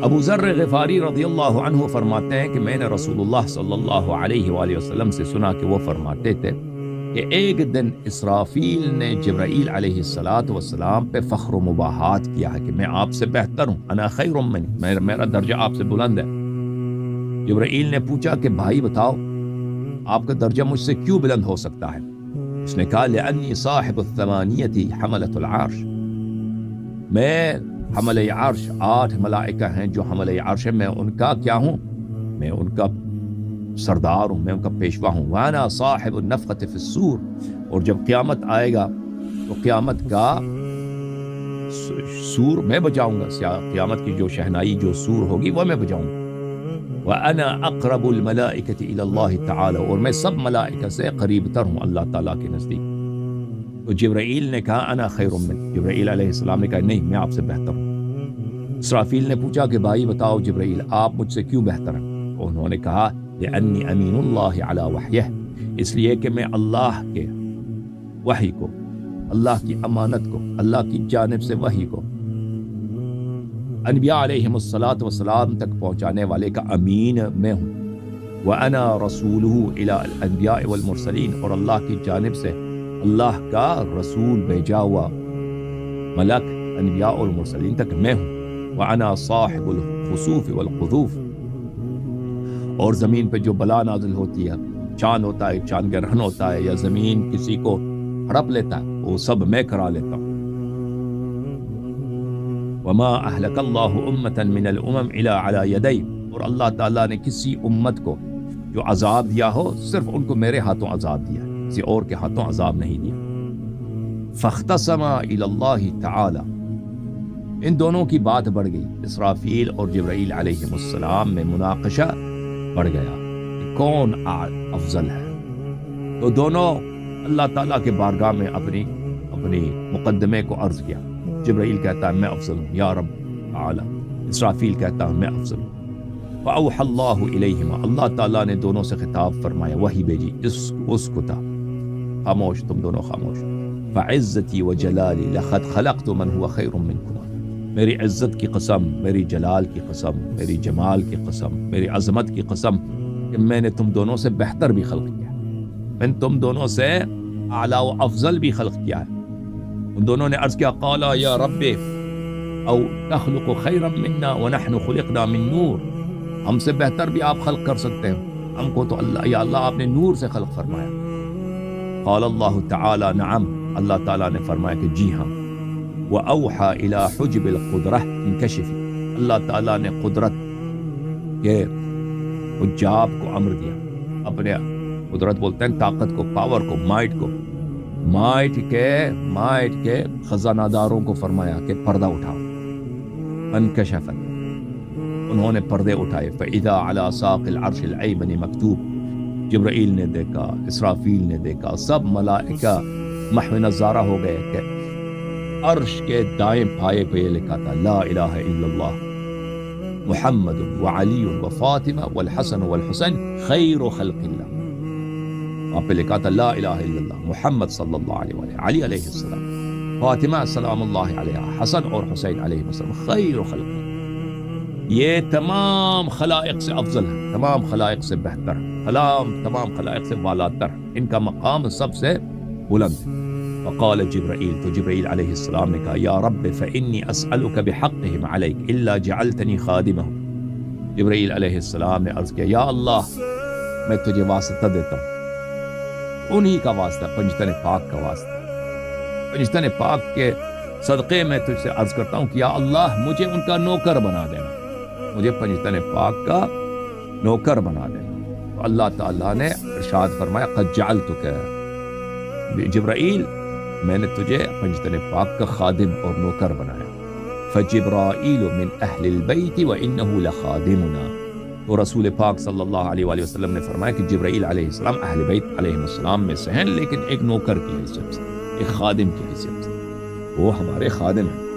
ابو ذر غفاری رضی اللہ عنہ فرماتے ہیں کہ میں نے رسول اللہ صلی اللہ علیہ وآلہ وسلم سے سنا کہ وہ فرماتے تھے کہ ایک دن اسرافیل نے جبرائیل علیہ السلام پہ فخر و مباحات کیا ہے کہ میں آپ سے بہتر ہوں، انا خیر من، میرا درجہ آپ سے بلند ہے۔ جبرائیل نے پوچھا کہ بھائی بتاؤ آپ کا درجہ مجھ سے کیوں بلند ہو سکتا ہے؟ اس نے کہا لأنی صاحب الثمانیۃ حملۃ العرش، میں حملہ عرش، 8 ملائکہ ہیں جو حملہ عرش ہے، میں ان کا کیا ہوں؟ میں ان کا سردار ہوں، میں ان کا پیشوا ہوں۔ وانا صاحب النفخۃ فی الصور، اور جب قیامت آئے گا تو قیامت کا سور میں بجاؤں گا، قیامت کی جو شہنائی جو سور ہوگی وہ میں بجاؤں گا۔ وانا اقرب الملائکۃ الی اللہ تعالی، اور میں سب ملائکہ سے قریب تر ہوں اللہ تعالیٰ کے نزدیک۔ تو جبرائیل نے کہا انا خیر من، جبرائیل علیہ السلام نے کہا نہیں میں آپ سے بہتر ہوں۔ اسرافیل نے پوچھا کہ بھائی بتاؤ جبرائیل آپ مجھ سے کیوں بہتر ہیں؟ انہوں نے کہا لأنی امین اللہ علی وحیہ، اس لیے کہ میں اللہ کے وحی کو، اللہ کی امانت کو، اللہ کی جانب سے وحی کو انبیاء علیہم السلام تک پہنچانے والے کا امین میں ہوں۔ وَأَنَا رَسُولُهُ إِلَىٰ الْأَنْبِيَاءِ وَالْمُرْسَلِينَ، اور اللہ کی جانب سے اللہ کا رسول بھیجا ہوا ملک انبیاء اور مرسلین تک میں ہوں۔ وَأَنَا صَاحِبُ الْخُسُوفِ وَالْخُذُوفِ، اور زمین پہ جو بلا نازل ہوتی ہے، چاند ہوتا ہے، چاند گرہن ہوتا ہے، یا زمین کسی کو ہڑپ لیتا ہے، وہ سب میں کرا لیتا ہوں۔ وما اہلک اللہ امتا من الامم الا علی یدی، اور اللہ تعالیٰ نے کسی امت کو جو عذاب دیا ہو صرف ان کو میرے ہاتھوں عذاب دیا، کسی اور کے ہاتھوں عذاب نہیں دیا۔ فاختصما الی اللہ تعالی، ان دونوں کی بات بڑھ گئی، اسرافیل اور جبرائیل علیہ السلام میں مناقشہ بڑھ گیا کہ کون افضل ہے۔ تو دونوں اللہ تعالیٰ کے بارگاہ میں اپنی مقدمے کو عرض کیا۔ جبرائیل کہتا ہے میں افضل ہوں یا رب تعالی، اسرافیل کہتا ہے میں افضل ہوں۔ فأوحى اللہ الیہما، اللہ تعالیٰ نے دونوں سے خطاب فرمایا، وحی بھیجی، اس کو تھا خاموش، تم دونوں خاموش۔ فعزتی وجلالی لقد خلقت من هو خیر منکما، میری عزت کی قسم، میری جلال کی قسم، میری جمال کی قسم، میری عظمت کی قسم کہ میں نے تم دونوں سے بہتر بھی خلق کیا، میں نے تم دونوں سے اعلیٰ و افضل بھی خلق کیا ہے۔ ان دونوں نے عرض کیا قالا یا رب او تخلق خیرا منا ونحن خلقنا من نور، ہم سے بہتر بھی آپ خلق کر سکتے ہیں، ہم کو تو اللہ یا اللہ آپ نے نور سے خلق فرمایا۔ قال اللہ تعالی نعم، اللہ تعالیٰ نے فرمایا کہ جی ہاں۔ وأوحى إلى حجب القدرة انکشفی، اللہ تعالیٰ نے قدرت کے حجاب کو امر دیا، اپنے قدرت بولتے ہیں طاقت کو، پاور کو، مائٹ کے خزانہ داروں کو فرمایا کہ پردہ اٹھاؤ۔ انکشفت، انہوں نے پردے اٹھائے۔ فإذا على ساق العرش الأيمن مکتوب، جبرائیل نے دیکھا، اسرافیل نے دیکھا، سب ملائکہ محو نظارہ ہو گئے کہ عرش کے دائیں پائے پہ یہ لکھا تھا لا الہ الا اللہ محمد وعلی وفاطمہ والحسن والحسین خیر خلق اللہ، وہاں پہ لکھا تھا لا الہ الا اللہ محمد صلی اللہ علیہ وآلہ، علی علیہ السلام، فاطمہ سلام اللہ علیہ، حسن اور حسین علیہ السلام خیر خلق اللہ۔ یہ تمام خلائق سے افضل ہے، تمام خلائق سے بہتر ہے، تمام خلائق سے بالاتر، ان کا مقام سب سے بلند ہے۔ وقال جبرائیل، تو جبرائیل علیہ السلام نے کہا یا رب فإنی اسألک بحقہم علیک الا جعلتنی خادمہم، جبرائیل علیہ السلام نے عرض کیا یا اللہ میں تجھے واسطہ دیتا ہوں، انہی کا واسطہ، پنجتن پاک کا واسطہ، پنجتن پاک کے صدقے میں تجھ سے عرض کرتا ہوں کہ یا اللہ مجھے ان کا نوکر بنا دینا، مجھے پنجتن پاک کا نوکر بنا دینا۔ تو اللہ تعالیٰ نے ارشاد فرمایا قد جعلتک جبرائیل، میں نے تجھے پنجتن پاک کا خادم اور نوکر بنایا۔ فجبرائیل من اہل البیت وانہ لخادمنا، تو رسول پاک صلی اللہ علیہ وآلہ وسلم نے فرمایا کہ جبرائیل علیہ السلام اہل بیت علیہ السلام میں سے ہیں، لیکن ایک نوکر کی حیثیت سے، ایک خادم کی حیثیت سے، وہ ہمارے خادم ہیں۔